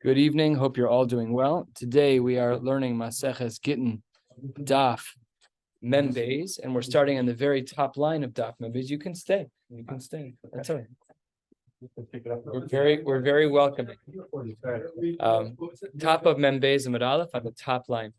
Good evening. Hope you're all doing well. Today we are learning Maseches Gittin, Daf Mem Beis, and we're starting on the very top line of Daf Mem Beis. You can stay. You can stay. That's all right. We're very welcoming. Top of Mem Beis and Amud Aleph on the top line.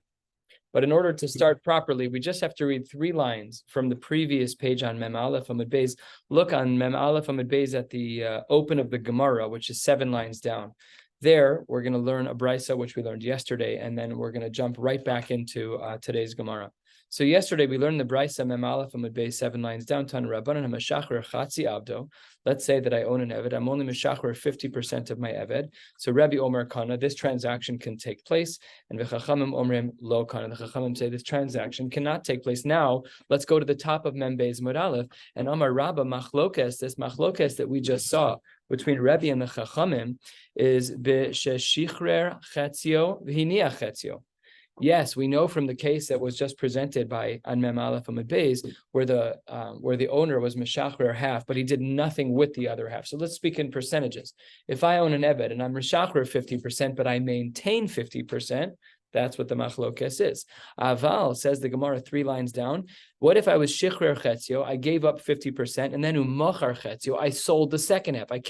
But in order to start properly, we just have to read 3 lines from the previous page on Mem Aleph Amud Beis. Look on Mem Aleph Amud Beis at the open of the Gemara, which is 7 lines down. There, we're going to learn a brisa, which we learned yesterday, and then we're going to jump right back into today's Gemara. So yesterday, we learned the brisa, Mem Aleph Amud Beis, 7 lines down. Tan Rabbanan HaMashachar Chatzi Abdo. Let's say that I own an Eved. I'm only Mashachar 50% of my Eved. So Rabbi Omer Kana, this transaction can take place. And V'chachamim Omrim Lo Kana. The Chachamim say this transaction cannot take place. Now, let's go to the top of Mem Beis Amud Aleph. And Amar Rabba Machlokes, this Machlokes that we just saw between Rebbe and the Chachamim is b'sheshichrer chetzio v'hiniach chetzio. Yes, we know from the case that was just presented by on Mem Aleph Amud Beis, where the owner was meshacher half, but he did nothing with the other half. So let's speak in percentages. If I own an Eved and I'm meshacher 50%, but I maintain 50%, that's what the machlokes is. Aval, says the Gemara 3 lines down. What if I was shichrer chetzio? I gave up 50%, and then umachar chetzio, I sold the second half. I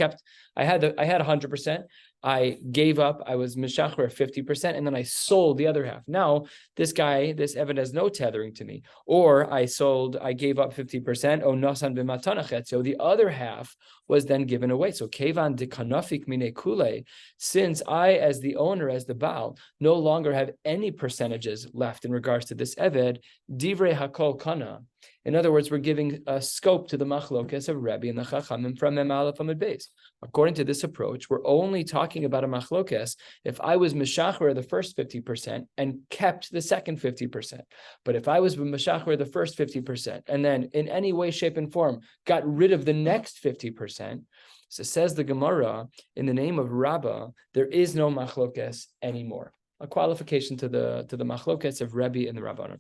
had 100%. I gave up. I was mishacher 50%, and then I sold the other half. Now this Eved has no tethering to me. Or I gave up 50%. Oh, nasan b'matana chetzio. The other half was then given away. So kevan dekanafik mine kule. Since I, as the owner, as the Baal, no longer have any percentages left in regards to this Eved, divrei hakol kana. In other words, we're giving a scope to the machlokes of Rebbe and the Chachamim from Mem Aleph Amud Beis. According to this approach, we're only talking about a machlokes if I was mishacher the first 50% and kept the second 50%. But if I was mishacher the first 50% and then in any way, shape, and form got rid of the next 50%, so says the Gemara, in the name of Rabbah, there is no machlokes anymore. A qualification to the machlokes of Rebbe and the Rabbanon.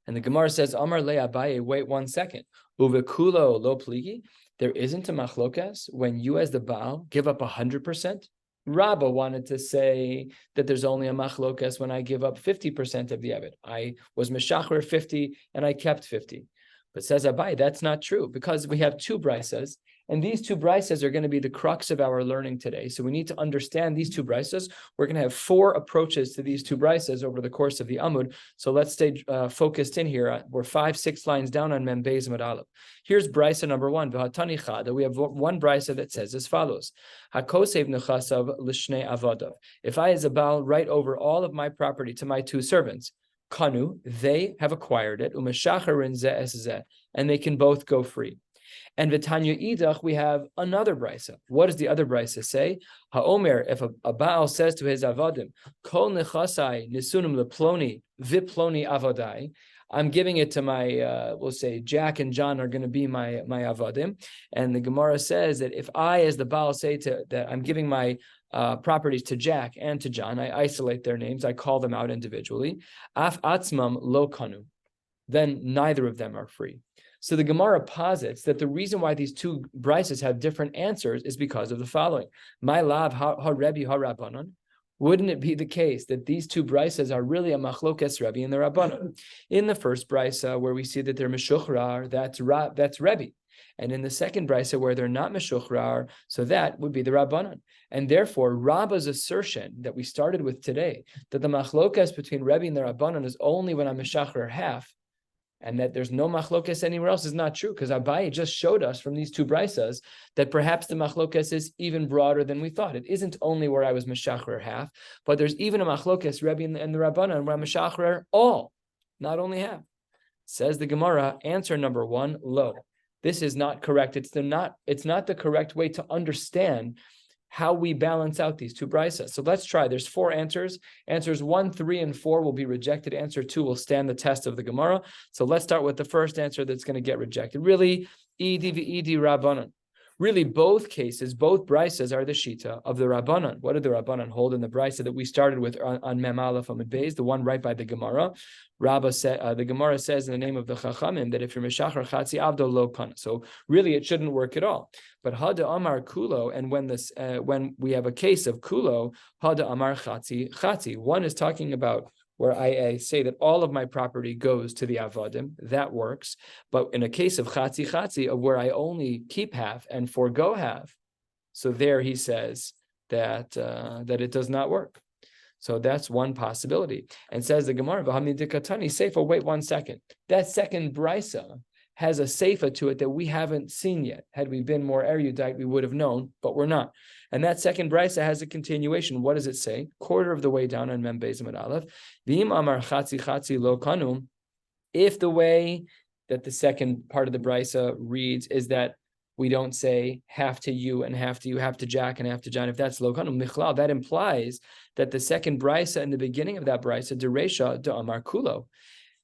And the Gemara says, Amar le Abaye, wait 1 second. Uvekulo lo pligi. There isn't a machlokas when you as the Baal give up 100%. Rabbah wanted to say that there's only a machlokas when I give up 50% of the Eved. I was meshacher 50 and I kept 50. But says Abaye, that's not true because we have 2 brisas. And these 2 brisas are going to be the crux of our learning today. So we need to understand these 2 brisas. We're going to have 4 approaches to these 2 brisas over the course of the Amud. So let's stay focused in here. We're 5-6 lines down on Mem Beis Amud Aleph. Here's brisa number 1. V'hatani chada. We have one brisa that says as follows: Hakosev nechasav l'shnei avadav. If I as a Baal write over all of my property to my 2 servants, kanu, they have acquired it, umeshacharin zeh es zeh, and they can both go free. And V'tanya idach, we have another brisa. What does the other brisa say? Ha'omer, if a Baal says to his avadim, kol nechasai nisunim leploni viploni avadai, I'm giving it to my, we'll say Jack and John are going to be my avadim. And the Gemara says that if I, as the Baal, say that I'm giving my properties to Jack and to John, I isolate their names, I call them out individually. Af atzmam lo kanu, then neither of them are free. So the Gemara posits that the reason why these 2 brises have different answers is because of the following. My lav ha Rebbe ha Rabbanon. Wouldn't it be the case that these 2 brises are really a machlokes Rebbe and the Rabbanon? In the first brisa, where we see that they're meshuchrar, that's Rebbe. And in the second brisa, where they're not meshuchrar, so that would be the Rabbanon. And therefore, Rabbah's assertion that we started with today, that the machlokes between Rebbe and the Rabbanon is only when I'm meshacher half, and that there's no machlokes anywhere else, is not true, because Abaye just showed us from these 2 brisas that perhaps the machlokes is even broader than we thought. It isn't only where I was meshacher half, but there's even a machlokes Rebbe and the Rabbanan where I'm meshacher all, not only half. Says the Gemara, answer number 1, lo. This is not correct. It's not the correct way to understand how we balance out these 2 brisas. So let's try. There's 4 answers. Answers 1, 3, and 4 will be rejected. Answer 2 will stand the test of the Gemara. So let's start with the first answer that's going to get rejected. Really, Idi v'Idi Rabbanon. Really, both cases, both brisas are the shita of the Rabbanan. What did the Rabbanan hold in the brisa that we started with on Mem Aleph Amud Beis, the one right by the Gemara? The Gemara says in the name of the Chachamim that if you're Meshachar Chatzi Avdo Lo Kana. So really, it shouldn't work at all. But Hada Amar Kulo, and when we have a case of Kulo, Hada Amar Chatzi. One is talking about where I say that all of my property goes to the Avadim, that works. But in a case of Chatzi, of where I only keep half and forego half, so there he says that it does not work. So that's one possibility. And says the Gemara, Seifa, wait 1 second. That second brisa has a seifa to it that we haven't seen yet. Had we been more erudite, we would have known, but we're not. And that second brisa has a continuation. What does it say? Quarter of the way down on Mem Beis Amud Aleph. V'im amar chatzi lo kanu. If the way that the second part of the brisa reads is that we don't say half to you and half to you, half to Jack and half to John. If that's lo kanu michlal, that implies that the second brisa in the beginning of that brisa, deresha de amar kulo.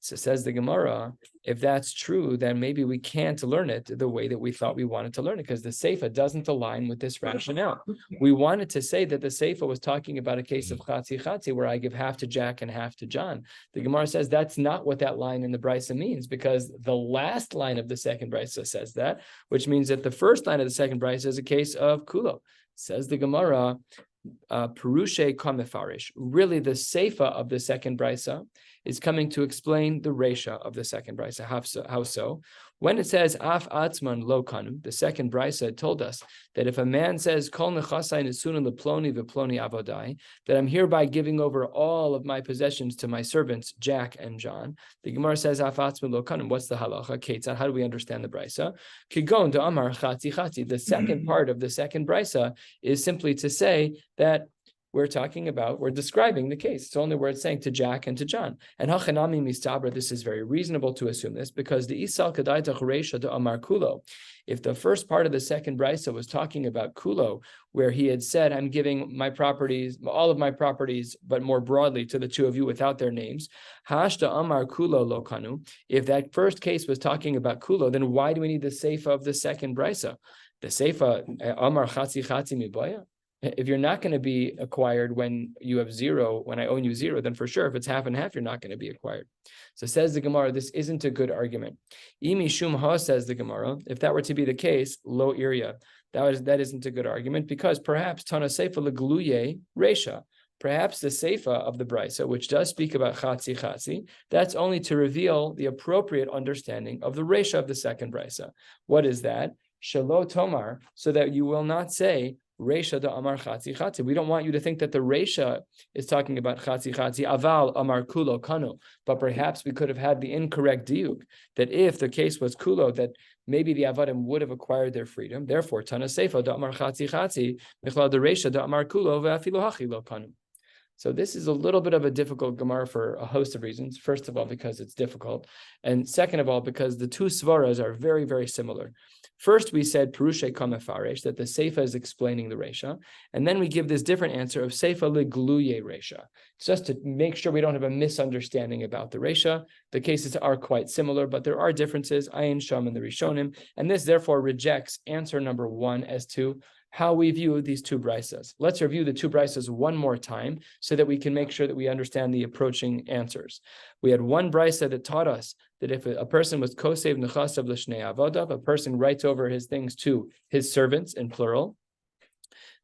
So says the Gemara, if that's true, then maybe we can't learn it the way that we thought we wanted to learn it, because the Seifa doesn't align with this rationale. We wanted to say that the Seifa was talking about a case of Chatzi, where I give half to Jack and half to John. The Gemara says that's not what that line in the Brisa means, because the last line of the second Brisa says that, which means that the first line of the second Brisa is a case of Kulo. Says the Gemara, Perushe Kamefarish. Really, the Seifa of the second Brisa is coming to explain the Resha of the second Brisa. How so? When it says Af Atzman Lo Kanu, the second Brisa told us that if a man says Kol Nechasai Nesunan Leploni V'Ploni Avodai, that I'm hereby giving over all of my possessions to my servants Jack and John. The Gemara says Af Atzman Lo Kanu. What's the halacha? Ketzad. How do we understand the Brisa? Kigon to Amar Chatzi. The second part of the second Brisa is simply to say that we're describing the case. It's only where it's saying to Jack and to John. And hachanami mistabra, this is very reasonable to assume this, because the isal kadaita choresha to amar kulo. If the first part of the second brisa was talking about kulo, where he had said, I'm giving my properties, all of my properties, but more broadly to the two of you without their names, hashta amar kulo lo kanu. If that first case was talking about kulo, then why do we need the seifa of the second brisa? The seifa, amar chatzi mibaya. If you're not going to be acquired when you have zero, when I own you zero, then for sure, if it's half and half, you're not going to be acquired. So says the Gemara, this isn't a good argument. Imi shum ha, says the Gemara, if that were to be the case, lo iria, that isn't a good argument, because perhaps tana seifa legluye resha, perhaps the seifa of the brisa, which does speak about chatzi, that's only to reveal the appropriate understanding of the resha of the second brisa. What is that? Shelo tomar, so that you will not say Resha da amar chatzi. We don't want you to think that the Resha is talking about chatzi, aval amar kulo kanu. But perhaps we could have had the incorrect diuk, that if the case was kulo, that maybe the avadim would have acquired their freedom. Therefore, tana seifa da amar chatzi, michlal the Resha da amar kulo ve'afilu hachi lo kanu. So this is a little bit of a difficult Gemara for a host of reasons. First of all, because it's difficult. And second of all, because the two svaras are very, very similar. First, we said Perushe Kamefaresh, that the Seifa is explaining the Resha. And then we give this different answer of Seifa Legluye Resha. It's just to make sure we don't have a misunderstanding about the Resha. The cases are quite similar, but there are differences, Ayin Sham and the Rishonim. And this therefore rejects answer number one as to how we view these two brisas. Let's review the two brisas one more time so that we can make sure that we understand the approaching answers. We had one brisa that taught us that if a person was kosev nechasav l'shnei avodav, a person writes over his things to his servants in plural.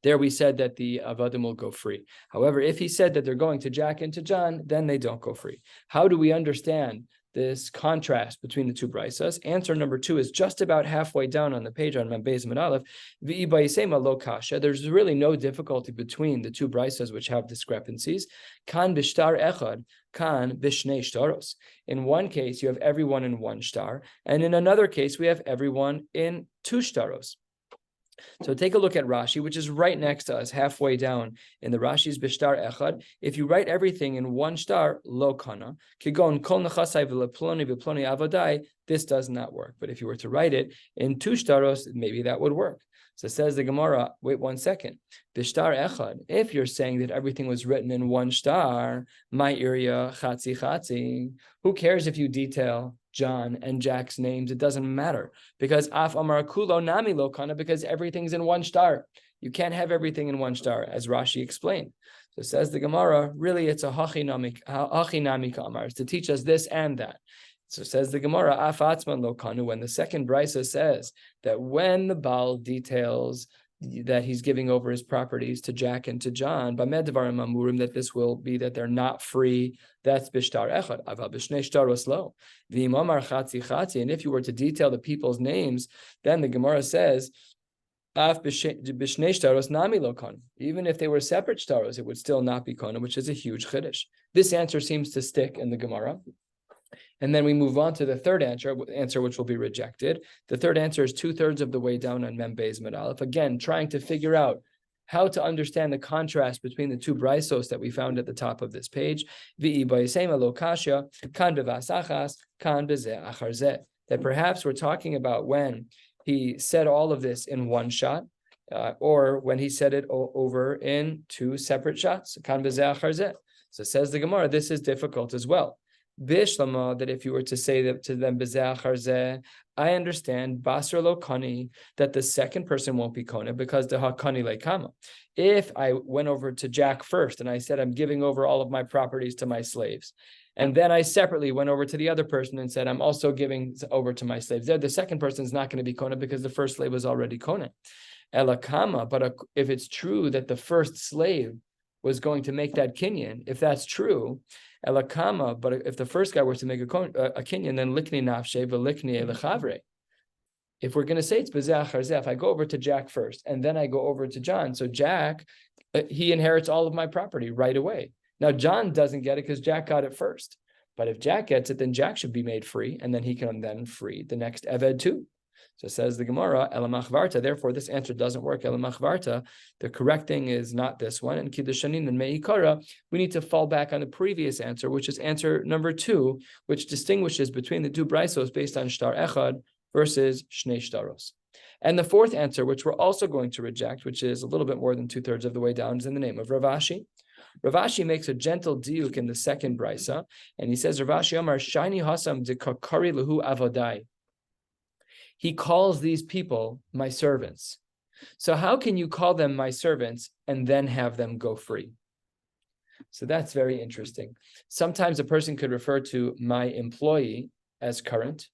There we said that the avadim will go free. However, if he said that they're going to Jack and to John, then they don't go free. How do we understand this contrast between the two brisas? Answer number two is just about halfway down on the page on Mem Beis Amud Aleph. V'ibayisema lo kasha. There's really no difficulty between the two brisas which have discrepancies. Kan b'shtar echad, kan b'shnei shtaros. In one case, you have everyone in one shtar, and in another case, we have everyone in two shtaros. So take a look at Rashi, which is right next to us, halfway down in the Rashi's Bishtar Echad. If you write everything in one shtar, lo kana, kigon kol nechasai v'leploni v'ploni avodai, this does not work. But if you were to write it in two shtaros, maybe that would work. So says the Gemara, wait 1 second. Bishtar Echad, if you're saying that everything was written in one shtar, my area chatzi, who cares if you detail John and Jack's names, it doesn't matter because af amar kulo nami lo kana, because everything's in one star. You can't have everything in one star, as Rashi explained. So says the Gemara, really it's a hachinami kamar, to teach us this and that. So says the Gemara, af atzman lo kanu, when the second brisa says that when the Baal details that he's giving over his properties to Jack and to John, b'medvarim amurim, that this will be that they're not free. That's bishtar echad. Aval b'shnei shtaros lo. V'imamar chatzi chatzi. And if you were to detail the people's names, then the Gemara says, af b'shnei shtaros nami lo kon. Even if they were separate shtaros, it would still not be kona, which is a huge chiddush. This answer seems to stick in the Gemara. And then we move on to the third answer, which will be rejected. The third answer is 2/3 of the way down on Mem Beis Mid Aleph. Again, trying to figure out how to understand the contrast between the two brisos that we found at the top of this page. That perhaps we're talking about when he said all of this in one shot, or when he said it over in two separate shots. So says the Gemara, this is difficult as well. Bishlama, that if you were to say that to them, I understand basar lo kani, that the second person won't be kona because the hakani lekama. If I went over to Jack first and I said I'm giving over all of my properties to my slaves, and then I separately went over to the other person and said I'm also giving over to my slaves, there the second person is not going to be kona because the first slave was already kona. Elakama, but if it's true that the first slave was going to make that kinyan, if that's true, Elakama, but if the first guy were to make a kinyan, then likni nafshe v'likni elechavre. If we're going to say it's bezeh acharze, if I go over to Jack first and then I go over to John, so Jack, he inherits all of my property right away. Now John doesn't get it because Jack got it first. But if Jack gets it, then Jack should be made free, and then he can then free the next Eved too. So says the Gemara, Elamachvarta, therefore this answer doesn't work. Elamachvarta, the correct thing is not this one. And Kiddushanin and Meikara, we need to fall back on the previous answer, which is answer number 2, which distinguishes between the two brisos based on Shtar Echad versus Shnei Shtaros. And the fourth answer, which we're also going to reject, which is a little bit more than 2/3 of the way down, is in the name of Rav Ashi. Rav Ashi makes a gentle diuk in the second brisa, and he says, Rav Ashi Amar, Shani Hasam de Kakari Lahu Avodai. He calls these people my servants. So how can you call them my servants and then have them go free? So that's very interesting. Sometimes a person could refer to my employee as current,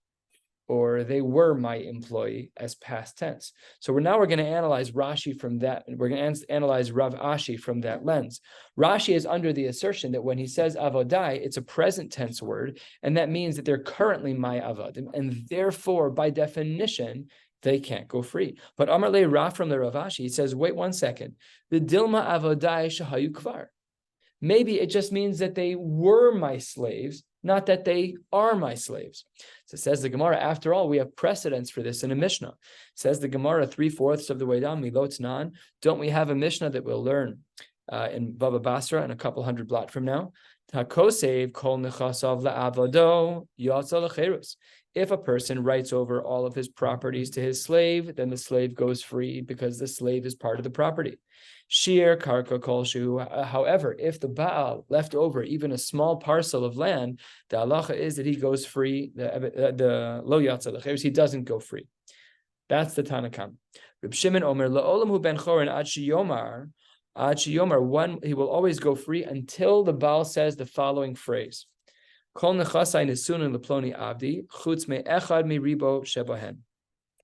or they were my employee as past tense. So we're going to analyze Rashi from that. We're going to analyze Rav Ashi from that lens. Rashi is under the assertion that when he says avodai, it's a present tense word, and that means that they're currently my avodim, and therefore, by definition, they can't go free. But Amar Le Ra from the Rav Ashi, he says, wait one second. The Dilma avodai shahayu kvar. Maybe it just means that they were my slaves, not that they are my slaves. So says the Gemara, after all, we have precedence for this in a Mishnah. Says the Gemara, 3/4 of the way down, Milot Nan. Don't we have a Mishnah that we'll learn in Bava Basra and a couple hundred blot from now? Takosev kol nechasav la'avodo yatsa lecherus. If a person writes over all of his properties to his slave, then the slave goes free because the slave is part of the property. Shiur karka kolshu. However, if the Baal left over even a small parcel of land, the halacha is that he goes free. The lo yatsa lecherus, he doesn't go free. That's the Tanakam. Reb Shimon Omer la'olam hu ben chorin ad sheyomar. One, he will always go free until the Baal says the following phrase.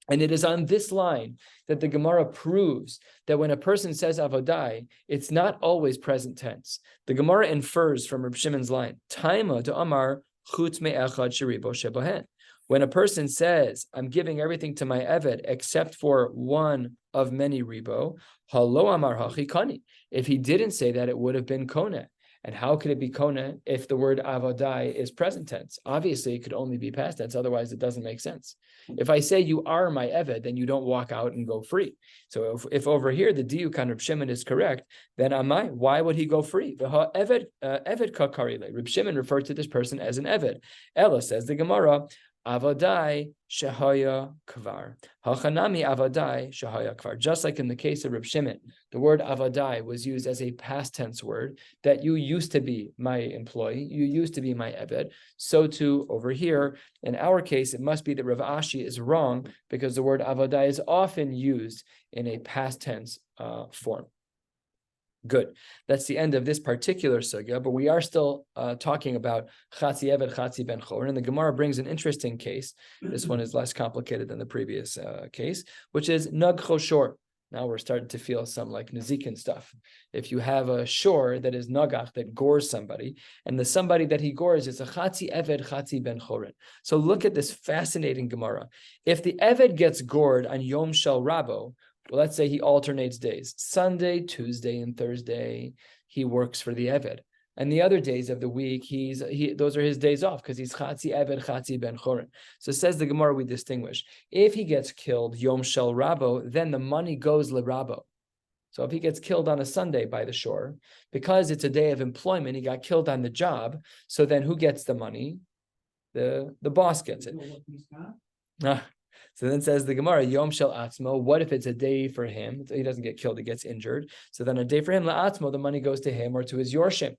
And it is on this line that the Gemara proves that when a person says avodai, it's not always present tense. The Gemara infers from Reb Shimon's line, Taima to Amar chutz me'echad sheribo shebohen. When a person says, I'm giving everything to my Eved except for one of many ribo, halo amar hachi kani. If he didn't say that, it would have been kone. And how could it be kona if the word avodai is present tense? Obviously, it could only be past tense. Otherwise, it doesn't make sense. If I say you are my Eved, then you don't walk out and go free. So if over here the diuk on Reb Shimon is correct, then amai, why would he go free? Eved kakarile. Reb Shimon referred to this person as an Eved. Ella says the Gemara, avadai shehaya kvar. Hachanami avadai shehaya kvar. Just like in the case of Reb Shimon, the word avadai was used as a past tense word, that you used to be my employee, you used to be my eved. So too over here, in our case, it must be that Rav Ashi is wrong, because the word avadai is often used in a past tense form. Good. That's the end of this particular sugya, but we are still talking about Chatzi Eved, Chatzi Ben Chorin, and the Gemara brings an interesting case. This one is less complicated than the previous case, which is Nag Choshor. Now we're starting to feel some like Nezikin stuff. If you have a shor that is Nagach, that gores somebody, and the somebody that he gores is a Chatzi Eved, Chatzi Ben Chorin. So look at this fascinating Gemara. If the Eved gets gored on Yom Shel Rabo, well, let's say he alternates days. Sunday, Tuesday, and Thursday, he works for the Eved. And the other days of the week, those are his days off, because he's Chatzi Eved, Chatzi Ben Chorin. So says the Gemara, we distinguish. If he gets killed Yom Shel Rabo, then the money goes Le Rabo. So if he gets killed on a Sunday by the shore, because it's a day of employment, he got killed on the job, so then who gets the money? The boss gets it. So then says the Gemara, Yom Shel Atzmo, what if it's a day for him? He doesn't get killed, he gets injured. So then a day for him, La'atzmo, the money goes to him or to his Yorshim.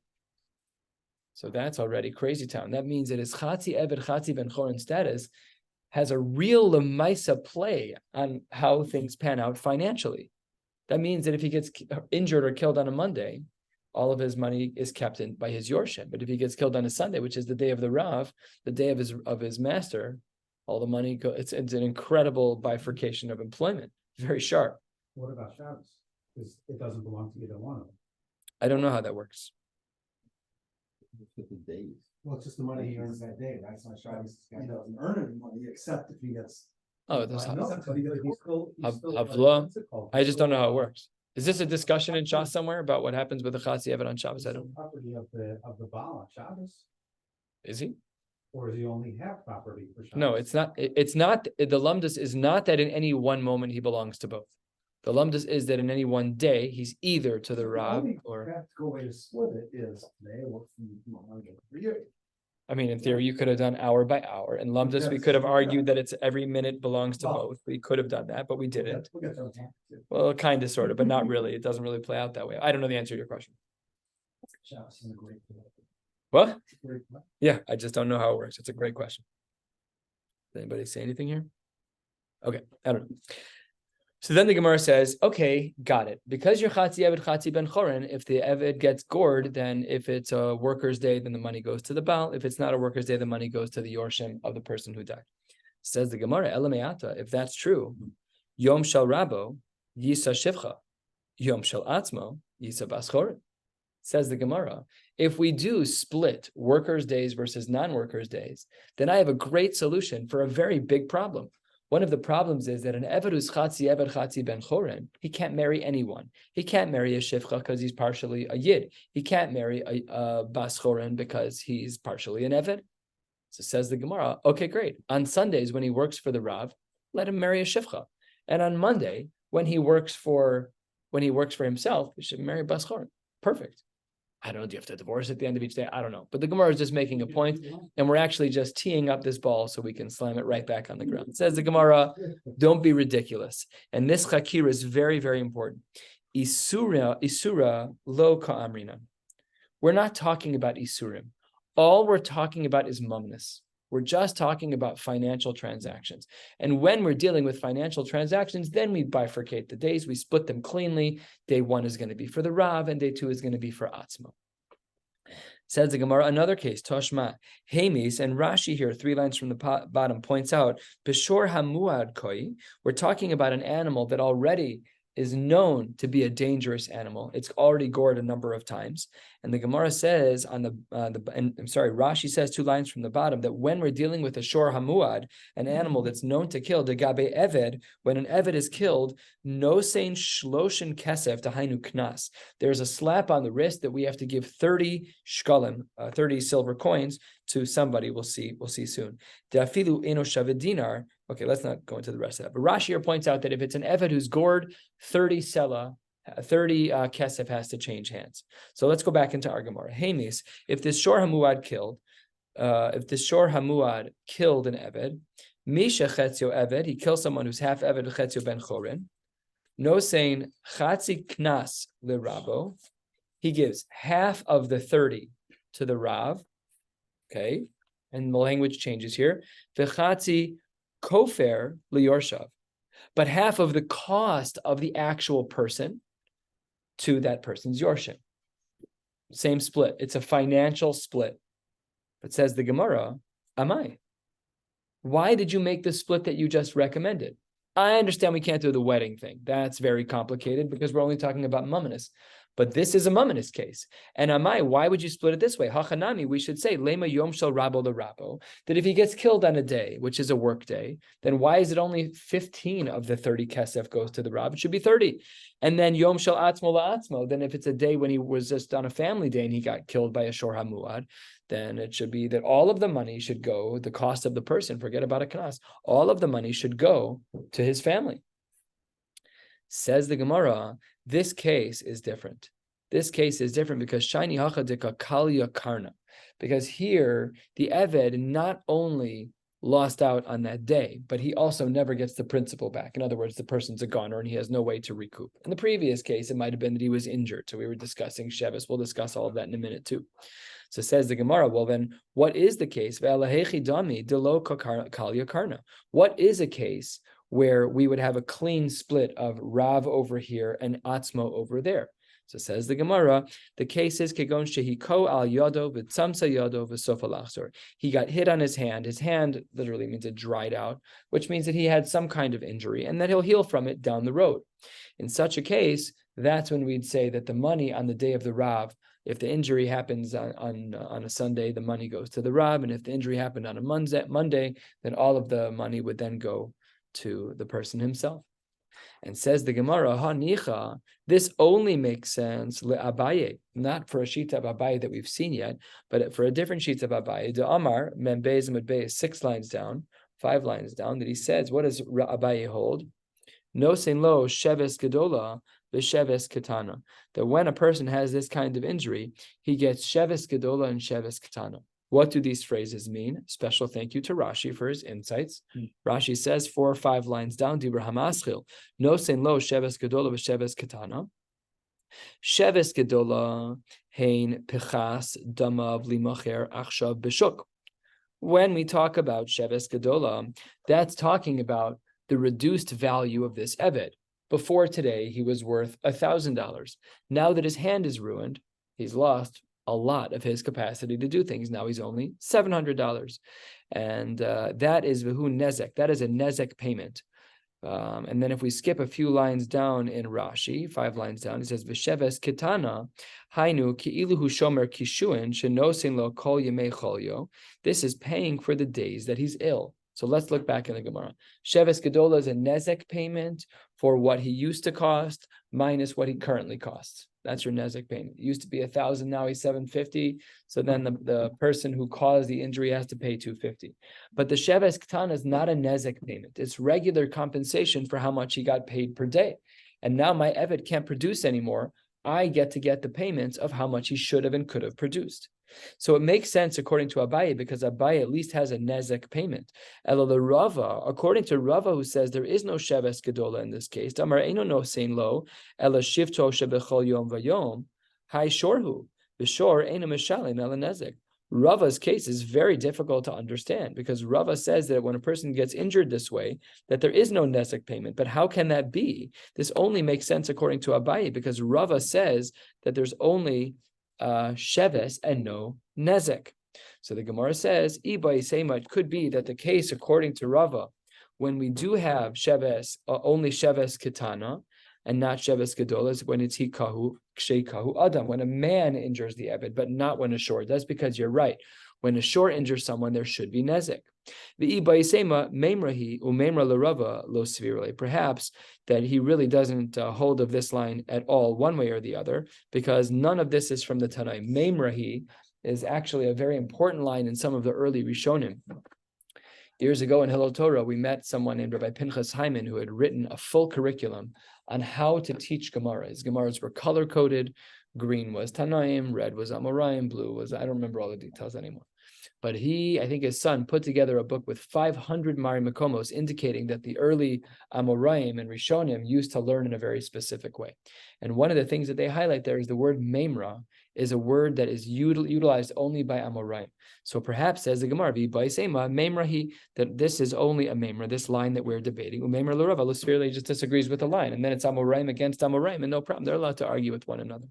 So that's already crazy town. That means that his Chatzi Eved, Chatzi Ben Chorin status has a real Lemaisa play on how things pan out financially. That means that if he gets injured or killed on a Monday, all of his money is kept in by his Yorshim. But if he gets killed on a Sunday, which is the day of the Rav, the day of his master, all the money goes. It's an incredible bifurcation of employment. Very sharp. What about Shabbos? Because it doesn't belong to either one of them. I don't know how that works. Well, it's just the money he earns that day. That's not Shabbos. He doesn't earn any money except if he gets. Oh, that's how. Havla. I just don't know how it works. Is this a discussion in Shas somewhere about what happens with the Chatzi Eved on Shabbos? I don't. Property of the Baal on Shabbos. Is he? Or does he only have property for Shabbos? No, it's not. It's not. The lumdus is not that in any one moment he belongs to both. The lumdus is that in any one day he's either to the Rav or. The practical way to split it is today work for you. I mean, in theory, you could have done hour by hour. In lumdus, we could have argued that it's every minute belongs to both. We could have done that, but we didn't. Well, kind of, sort of, but not really. It doesn't really play out that way. I don't know the answer to your question. What? Yeah, I just don't know how it works. It's a great question. Does anybody say anything here? Okay, I don't know. So then the Gemara says, okay, got it. Because you're Chatzi Eved, Chatzi Ben Chorin, if the Eved gets gored, then if it's a worker's day, then the money goes to the Baal. If it's not a worker's day, the money goes to the Yorshim of the person who died. Says the Gemara, Elameata, if that's true, Yom Shel Rabo, Yisa Shivcha, Yom Shel Atzmo, Yisa Bas Chorin. Says the Gemara, if we do split workers' days versus non-workers' days, then I have a great solution for a very big problem. One of the problems is that an Eved who's Chatzi Eved, Chatzi Ben Chorin, he can't marry anyone. He can't marry a Shivcha because he's partially a Yid. He can't marry a Bas Chorin because he's partially an Eved. So says the Gemara, okay, great. On Sundays, when he works for the Rav, let him marry a Shivcha. And on Monday, when he works for himself, he should marry Bas Chorin. Perfect. I don't know, do you have to divorce at the end of each day? I don't know. But the Gemara is just making a point, and we're actually just teeing up this ball so we can slam it right back on the ground. It says the Gemara, don't be ridiculous. And this chakira is very, very important. Isura lo ka'amrina. We're not talking about isurim. All we're talking about is mumnus. We're just talking about financial transactions. And when we're dealing with financial transactions, then we bifurcate the days, we split them cleanly. Day one is going to be for the Rav, and day two is going to be for Atzmo. Says the Gemara, another case, Toshma, Hamis, and Rashi here, 3 lines from the bottom, points out, Beshor Hamuad Koi, we're talking about an animal that already is known to be a dangerous animal. It's already gored a number of times. And the Gemara says Rashi says 2 lines from the bottom that when we're dealing with a shor hamuad, an animal that's known to kill, de gabe eved, when an eved is killed, no sein shloshin kesef tahainu knas. There's a slap on the wrist that we have to give 30 shkalim, 30 silver coins to somebody. We'll see soon. De'afilu eno shavet dinar. Okay, let's not go into the rest of that. But Rashi here points out that if it's an eved who's gored, 30 sela, 30 kesef has to change hands. So let's go back into our Gemara. Hamis, if this shor hamuad killed, if the shor hamuad killed an eved, misha chetzio eved, he kills someone who's half eved chetzio ben chorin. No saying chatzi knas lirabo, he gives half of the 30 to the rav. Okay, and the language changes here. V'chatzi kofer liyorshav, but half of the cost of the actual person to that person's yorshim. Same split. It's a financial split. But says the Gemara, Amai, why did you make the split that you just recommended? I understand we can't do the wedding thing. That's very complicated because we're only talking about mumminus. But this is a mumminus case. And Amai, why would you split it this way? Hachanami, we should say, Lema Yom Shel Rabo L'Rabo, that if he gets killed on a day, which is a work day, then why is it only 15 of the 30 kesef goes to the Rab? It should be 30. And then Yom Shel Atzmo La'atzmo, then if it's a day when he was just on a family day and he got killed by a Shor HaMuad, then it should be that all of the money should go, the cost of the person, forget about a knas, all of the money should go to his family. Says the Gemara, this case is different. This case is different because Shani Hachadika Kalya Karna. Because here, the Eved not only lost out on that day, but he also never gets the principal back. In other words, the person's a goner and he has no way to recoup. In the previous case, it might have been that he was injured. So we were discussing Shevis. We'll discuss all of that in a minute too. So says the Gemara, well then, what is the case? What is a case where we would have a clean split of Rav over here and Atzmo over there? So says the Gemara, the case is Kegon Shehiko al Yodo v'tzamsa Yodo v'sofa. He got hit on his hand. His hand literally means it dried out, which means that he had some kind of injury and that he'll heal from it down the road. In such a case, that's when we'd say that the money on the day of the Rav, if the injury happens on a Sunday, the money goes to the Rav, and if the injury happened on a Monday, then all of the money would then go to the person himself. And says the Gemara, Hanicha, this only makes sense le'abaye, not for a shita of Abaye that we've seen yet, but for a different shita of Abaye. The Amar, Membez Medbez, 6 lines down, 5 lines down, that he says, what does Abaye hold? No sein lo sheves gedola v'sheves katana. That when a person has this kind of injury, he gets sheves gedola and sheves katana. What do these phrases mean? Special thank you to Rashi for his insights. Rashi says 4 or 5 lines down, Dibra Hamaschil, no sein lo sheves gedola v'sheves katana. Sheves gedola hein pichas damav limacher achshav b'shuk. When we talk about sheves gedola, that's talking about the reduced value of this Eved. Before today, he was worth $1,000. Now that his hand is ruined, he's lost a lot of his capacity to do things. Now he's only $700. And that is Vihu Nezek. That is a Nezek payment. And then if we skip a few lines down in Rashi, 5 lines down, it says, V'sheves kitana, hainu ki'iluhu shomer kishuin, shenosin lo kol yemei cholyo. This is paying for the days that he's ill. So let's look back in the Gemara. Sheves Gedola is a Nezek payment for what he used to cost minus what he currently costs. That's your Nezek payment. It used to be 1,000, now he's 750. So then the person who caused the injury has to pay 250. But the Sheves Ketana is not a Nezek payment. It's regular compensation for how much he got paid per day. And now my Eved can't produce anymore. I get to get the payments of how much he should have and could have produced. So it makes sense according to Abaye, because Abaye at least has a Nezek payment. Elo the Rava, according to Rava, who says there is no Sheves Gedola in this case, Damar Eino no sein lo, ela shivto shebechol yom vayom, hai shorhu, v'shor eino mishalim ela Nezek. Rava's case is very difficult to understand because Rava says that when a person gets injured this way, that there is no Nezek payment. But how can that be? This only makes sense according to Abaye because Rava says that there's only Sheves and no Nezek. So the Gemara says, it could be that the case according to Rava, when we do have Sheves, only Sheves Ketana, and not Sheves Gedolas, when it's Hikahu, Ksheikahu Adam, when a man injures the Eved, but not when a short. That's because you're right. When a short injures someone, there should be Nezek. The Ibaisema Memrahi Umemra Larava Lo Svirale. Perhaps that he really doesn't hold of this line at all, one way or the other, because none of this is from the Tanai. Memrahi is actually a very important line in some of the early Rishonim. Years ago in Hello Torah, we met someone named Rabbi Pinchas Hyman who had written a full curriculum on how to teach Gemara. His Gemaras were color-coded. Green was Tanaim, red was Amoraim, blue was, I don't remember all the details anymore. But I think his son put together a book with 500 Mari Makomos, indicating that the early Amoraim and Rishonim used to learn in a very specific way. And one of the things that they highlight there is the word Memra is a word that is utilized only by Amoraim. So perhaps, says the Gemara, Memra that this is only a Memra, this line that we're debating. Memra l'Rav, Lusfirli just disagrees with the line, and then it's Amoraim against Amoraim, and no problem. They're allowed to argue with one another.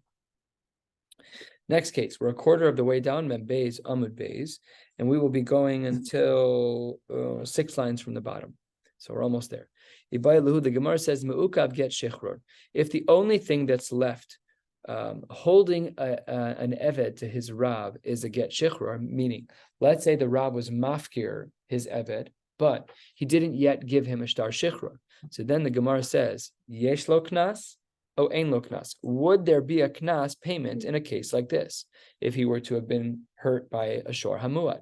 Next case, we're a quarter of the way down, Mem Beis, Amud Beis, and we will be going until 6 lines from the bottom. So we're almost there. The Gemara says, Me'ukav get shichror. If the only thing that's left holding an eved to his Rab is a get shichror, meaning, let's say the Rab was mafkir his eved, but he didn't yet give him a shtar shichror. So then the Gemara says, yesh lo knas, o ein lo knas. Would there be a knas payment in a case like this, if he were to have been hurt by a shor hamuad?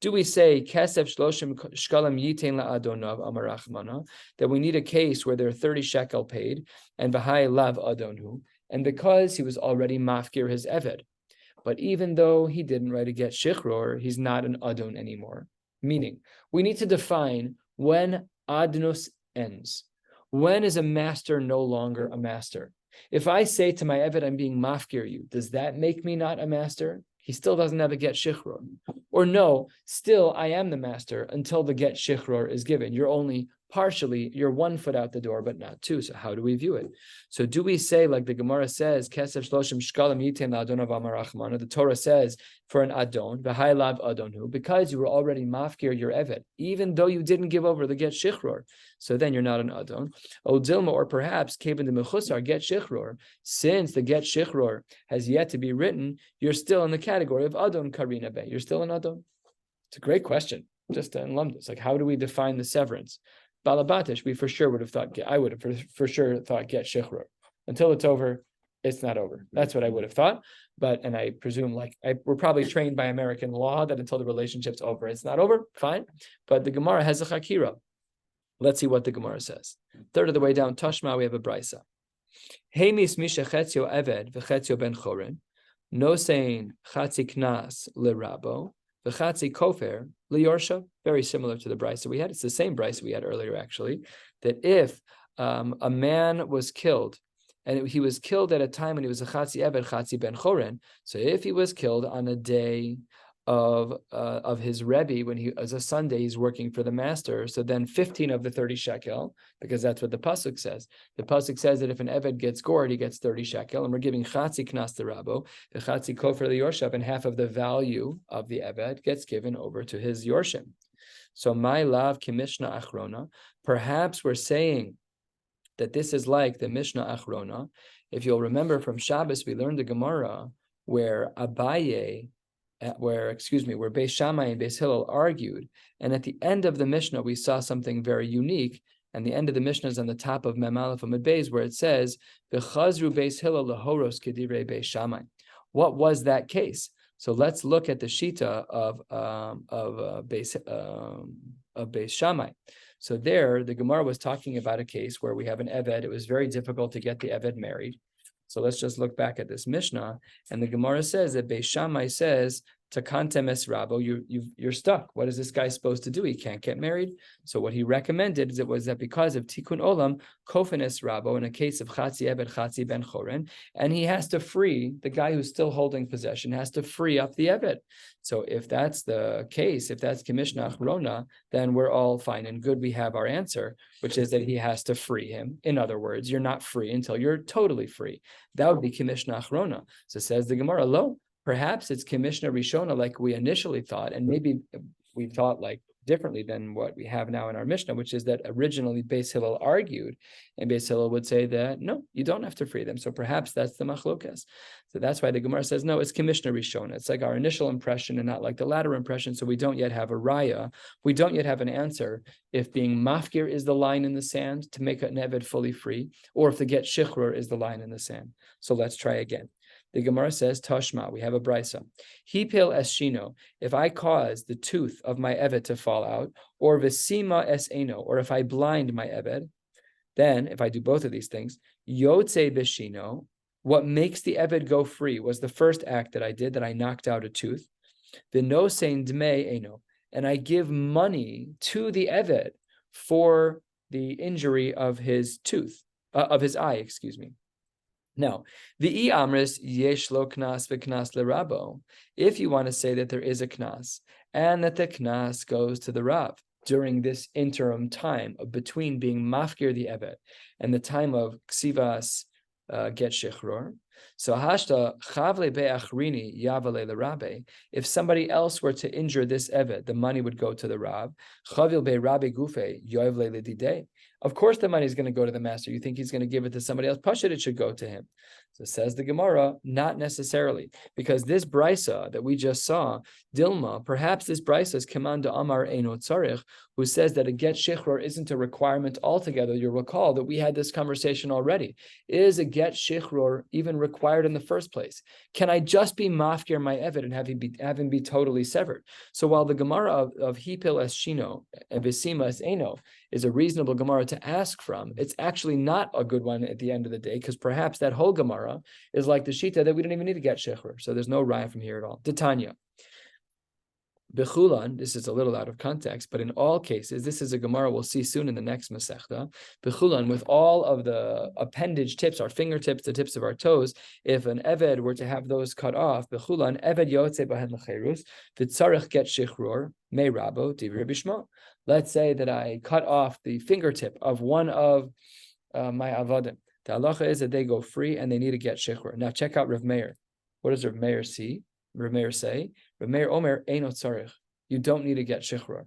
Do we say kesef shloshim shkalim yitain la'adonav amarachmana, that we need a case where there are 30 shekel paid and v'hai lav adonhu, and because he was already mafkir his eved, but even though he didn't write a get shichror, he's not an adon anymore. Meaning, we need to define when adnus ends. When is a master no longer a master? If I say to my eved, I'm being mafkir you, does that make me not a master? He still doesn't have a get shichror. Or no, still I am the master until the get shichror is given. You're only partially, you're 1 foot out the door, but not 2. So how do we view it? So do we say, like the Gemara says, Kesef shloshim shkalim yitain la'adonav amarachmana, the Torah says for an adon, v'hai lav adonhu, because you were already mafkir your eved, even though you didn't give over the get shichror, so then you're not an adon. O dilma, or perhaps kevin de mechusar get shichror, since the get shichror has yet to be written, you're still in the category of adon karina be. You're still an adon. It's a great question. Just in Lumdus, like how do we define the severance? Balabatish, we for sure would have thought, I would have for sure thought get shichror. Until it's over, it's not over. That's what I would have thought. But, and I presume we're probably trained by American law that until the relationship's over, it's not over, fine. But the Gemara has a chakira. Let's see what the Gemara says. Third of the way down, Tashma, we have a brisa. Hemis misha chetzio eved v'chetzio ben chorin, no saying chatzi knas l'rabo, v'chatzi kofer liyorsha, very similar to the brisa we had. It's the same brisa we had earlier, actually, that if a man was killed, and he was killed at a time when he was a chatzi eved, chatzi ben choren, so if he was killed on a day of his Rebbe, when he as a Sunday he's working for the master, so then 15 of the 30 shekel, because that's what the pasuk says. The pasuk says that if an eved gets gored, he gets 30 shekel, and we're giving chatzi knas to Rabbo, the chatzi kofer the yorshav, and half of the value of the eved gets given over to his yorshim. So my lav kimishna achrona, perhaps we're saying that this is like the Mishnah Achrona. If you'll remember from Shabbos, we learned the Gemara where Beis Shammai and Beis Hillel argued, and at the end of the Mishnah we saw something very unique. And the end of the Mishnah is on the top of Mem Aleph Amud Beis, where it says, "V'chazru Beis Hillel lahoros kedivei Beis Shammai." What was that case? So let's look at the shita of Beis Shammai. So there, the Gemara was talking about a case where we have an eved. It was very difficult to get the eved married. So let's just look back at this Mishnah, and the Gemara says that Beis Shammai says, "Takantem es Rabo, you're stuck. What is this guy supposed to do? He can't get married." So what he recommended was that because of Tikkun Olam, Kofen es Rabo, in a case of Chatzi Eved, Chatzi Ben Choren, and he has to free the guy who's still holding possession, has to free up the Eved. So if that's the case, if that's Kimishna Achrona, then we're all fine and good. We have our answer, which is that he has to free him. In other words, you're not free until you're totally free. That would be Kimishna Achrona. So says the Gemara, lo, perhaps it's Kimishna Rishona like we initially thought, and maybe we thought like differently than what we have now in our Mishnah, which is that originally Beis Hillel argued, and Beis Hillel would say that, no, you don't have to free them. So perhaps that's the machlokas. So that's why the Gemara says, no, it's Kimishna Rishona. It's like our initial impression and not like the latter impression. So we don't yet have a raya. We don't yet have an answer if being mafkir is the line in the sand to make an eved fully free, or if the get shichror is the line in the sand. So let's try again. The Gemara says, Tashma, we have a brisa. Hipil es shino, if I cause the tooth of my eved to fall out, or vesima es eno, or if I blind my eved, then if I do both of these things, yotze beshino, what makes the eved go free was the first act that I did, that I knocked out a tooth. V'nosein dmei eno, and I give money to the Eved for the injury of his tooth, of his eye, excuse me. Now, the amris yesh lo knas v'knas lerabo. If you want to say that there is a knas and that the knas goes to the Rav during this interim time of between being mafkir the Eved and the time of ksivas get shichror. So hashta chavle be'achrini yavale l'rabe. If somebody else were to injure this Eved, the money would go to the Rav. Chavil be'rabe gufe yoivle l'didei. Of course, the money is going to go to the master. You think he's going to give it to somebody else? Pashut, it should go to him. So says the Gemara, not necessarily, because this brisa that we just saw, Dilma, perhaps this brisa is Kamanda Amar Eino Tzarich, who says that a get shichror isn't a requirement altogether. You'll recall that we had this conversation already. Is a get shichror even required in the first place? Can I just be mafkir my Eved and have him be totally severed? So while the Gemara of Hipil es Shino, Ebesima es Eno, is a reasonable Gemara to ask from, it's actually not a good one at the end of the day, because perhaps that whole Gemara is like the Shita that we don't even need to get shichror. So there's no raya from here at all. Titania. Bechulan, this is a little out of context, but in all cases, this is a Gemara we'll see soon in the next Masechta. Bechulan, with all of the appendage tips, our fingertips, the tips of our toes, if an Eved were to have those cut off, Bechulan, Eved yotze bahen l'cherus, v'tzarech get shichror, me rabo, divrei bishma. Let's say that I cut off the fingertip of one of my avodim. The halacha is that they go free and they need to get shichror. Now check out Rav Meir. What does Rav Meir see? Rav Meir say, Rav Meir Omer eino tzarich. You don't need to get shichror.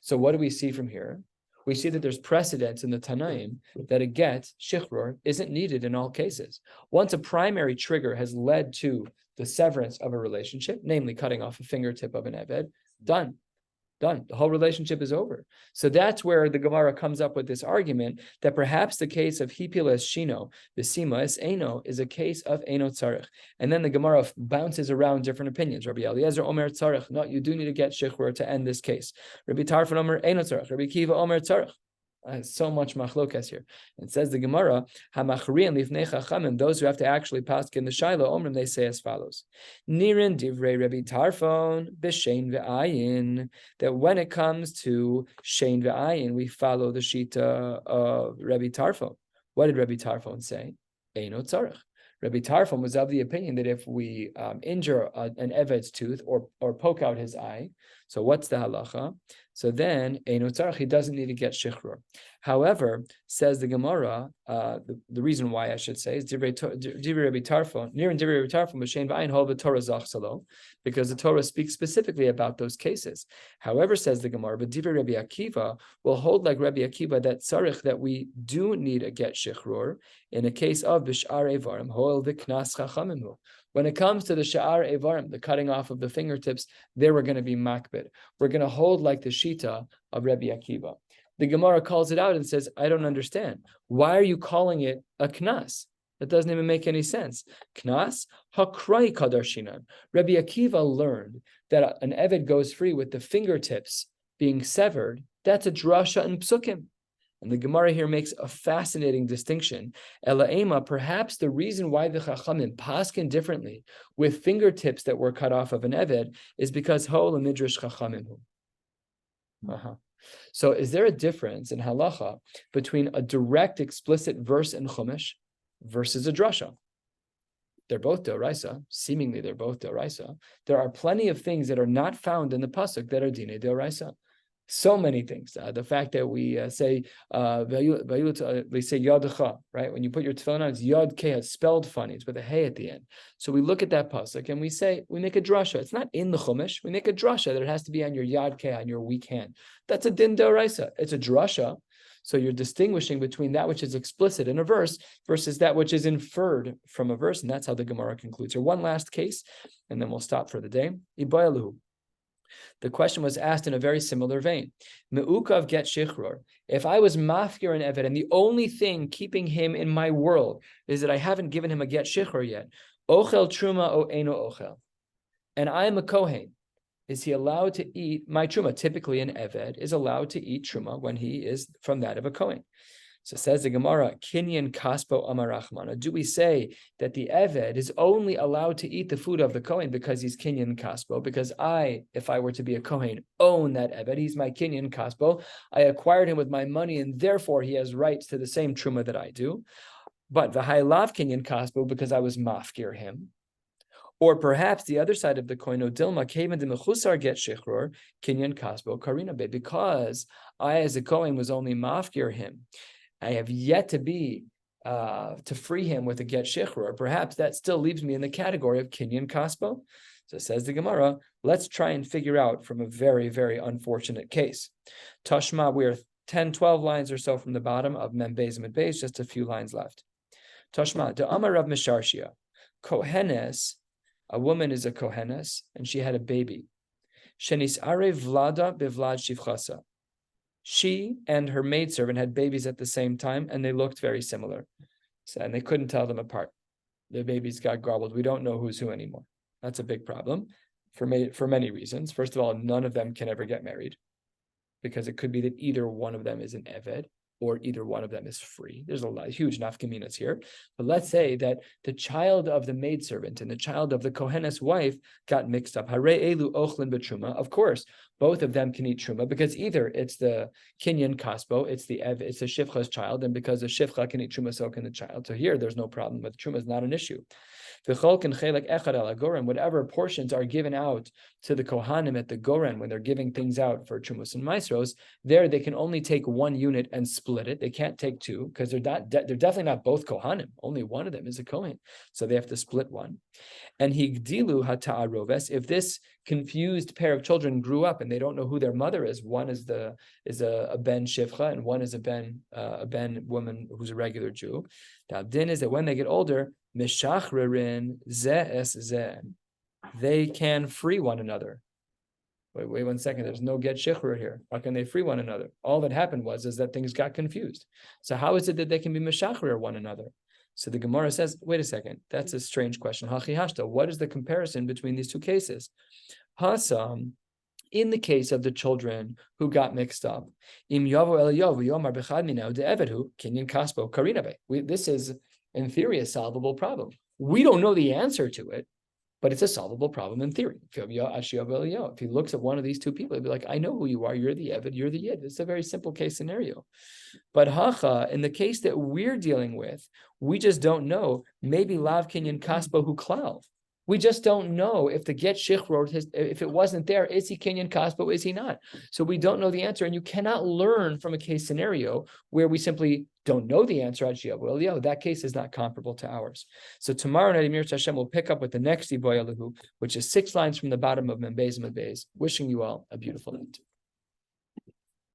So what do we see from here? We see that there's precedence in the Tanaim that a get shichror isn't needed in all cases. Once a primary trigger has led to the severance of a relationship, namely cutting off a fingertip of an Eved, done. The whole relationship is over. So that's where the Gemara comes up with this argument that perhaps the case of Hipil es Shino, Besima es Eno, is a case of Eno Tzarech. And then the Gemara bounces around different opinions. Rabbi Eliezer Omer Tzarech. No, you do need to get shichror to end this case. Rabbi Tarfon Omer Eno Tzarech. Rabbi Kiva Omer Tzarech. So much machlokas here. It says the Gemara, Hamachrian lifnei chachamim, those who have to actually paskin in the Shiloh Omrim, they say as follows: Nirin divrei Rabbi Tarfon b'shein ve'ayin. That when it comes to shein ve'ayin, we follow the shita of Rabbi Tarfon. What did Rabbi Tarfon say? Eino tzarech. Rabbi Tarfon was of the opinion that if we injure an Eved's tooth or poke out his eye, so what's the halacha? So then, Eino tzarech, he doesn't need to get shichror. However, says the Gemara, the reason why I should say is Divrei Rabbi Tarfon, near and Divrei Rabbi Tarfon, B'shein v'ayin hol v'Torah zach salo, because the Torah speaks specifically about those cases. However, says the Gemara, but Divrei Rabbi Akiva will hold like Rabbi Akiva that tzarech, that we do need a get shichror in a case of b'sh'ar evarim hol v'knas chachamim. When it comes to the sha'ar evarim, the cutting off of the fingertips, there we're going to be makbid. We're going to hold like the shita of Rabbi Akiva. The Gemara calls it out and says, I don't understand. Why are you calling it a knas? That doesn't even make any sense. Knas, hakrai kadarshinan. Rabbi Akiva learned that an Eved goes free with the fingertips being severed. That's a drasha in psukim. And the Gemara here makes a fascinating distinction. Ela'ema, perhaps the reason why the Chachamim paskin differently with fingertips that were cut off of an Eved is because ho l'midrash Chachamim. So is there a difference in halacha between a direct explicit verse in Chumash versus a drasha? They're both deoraisa. Seemingly they're both deoraisa. There are plenty of things that are not found in the pasuk that are dine deoraisa. So many things. The fact that we say yadacha, right? When you put your tefillin on, it's yad keh, it's spelled funny. It's with a hey at the end. So we look at that pasuk and we make a drasha. It's not in the chumash. We make a drasha that it has to be on your yad keh, on your weak hand. That's a din d'oraisa. It's a drasha. So you're distinguishing between that which is explicit in a verse versus that which is inferred from a verse, and that's how the Gemara concludes. Here, one last case, and then we'll stop for the day. Ibayaluhu. The question was asked in a very similar vein. Me'ukav get shichror. If I was mafkir and Eved, and the only thing keeping him in my world is that I haven't given him a get shichror yet, ochel truma o eno ochel, and I am a kohen, is he allowed to eat my truma? Typically, an Eved is allowed to eat truma when he is from that of a kohen. So says the Gemara, Kinyan Kaspo Amarachmana. Do we say that the Eved is only allowed to eat the food of the Kohen because he's Kinyan Kaspo? Because I, if I were to be a Kohen, own that Eved. He's my Kinyan Kaspo. I acquired him with my money, and therefore he has rights to the same Truma that I do. But V'hailav Kinyan Kaspo, because I was mafkir him. Or perhaps the other side of the coin, Odilma Kaven de Mechusar get Shichror, Kinyan Kaspo Karina Be, because I as a Kohen was only mafkir him. I have yet to be to free him with a get shichror. Perhaps that still leaves me in the category of Kinyan Kaspo. So says the Gemara, let's try and figure out from a very, very unfortunate case. Tashma, we're 10, 12 lines or so from the bottom of Mem Beis Mid Beis, just a few lines left. Tashma, de Amar Rav Misharshia, Kohenes, a woman is a Kohenes, and she had a baby. Shenis Are Vlada Bevlad Shivchasa. She and her maidservant had babies at the same time, and they looked very similar. So, and they couldn't tell them apart. Their babies got garbled. We don't know who's who anymore. That's a big problem for many reasons. First of all, none of them can ever get married, because it could be that either one of them is an Eved or either one of them is free. There's huge nafkaminas here. But let's say that the child of the maidservant and the child of the Kohenes wife got mixed up. Hare elu ochlin b'truma. Of course, both of them can eat truma, because either it's the Kinyan Kaspo, it's the Shivcha's child, and because the Shivcha can eat truma, so can the child. So here, there's no problem with truma; is not an issue. Whatever portions are given out to the Kohanim at the Goren when they're giving things out for Trumas and Maisros, there they can only take one unit and split it. They can't take two, because they're definitely not both Kohanim. Only one of them is a Kohen, so they have to split one. And higdilu hata'aroves, if this confused pair of children grew up and they don't know who their mother is, one is a ben shivcha and one is a ben woman who's a regular Jew. The din is that when they get older, mishachrerin ze'es ze, they can free one another. Wait 1 second. There's no get shichrur here. How can they free one another? All that happened is that things got confused. So how is it that they can be mishachrer one another? So the Gemara says, wait a second, that's a strange question. Hachi hashta, what is the comparison between these two cases? Hasam, in the case of the children who got mixed up, im yavo el yavu yomar bechad minau de evedhu kinyan kaspo karinabe. This is, in theory, a solvable problem. We don't know the answer to it, but it's a solvable problem in theory. If he looks at one of these two people, he'll be like, I know who you are. You're the Eved, you're the Yid. It's a very simple case scenario. But Hacha, in the case that we're dealing with, we just don't know. Maybe Lav Kinyan Kaspo Hu Klal. We just don't know if the get shichror, if it wasn't there, is he Kinyan Kaspo, is he not? So we don't know the answer, and you cannot learn from a case scenario where we simply don't know the answer at Shiur Eliyahu. That case is not comparable to ours. So tomorrow night, Emir Hashem will pick up with the next Iboy Elihu, which is 6 lines from the bottom of Mem Beis Mid Beis. Wishing you all a beautiful night.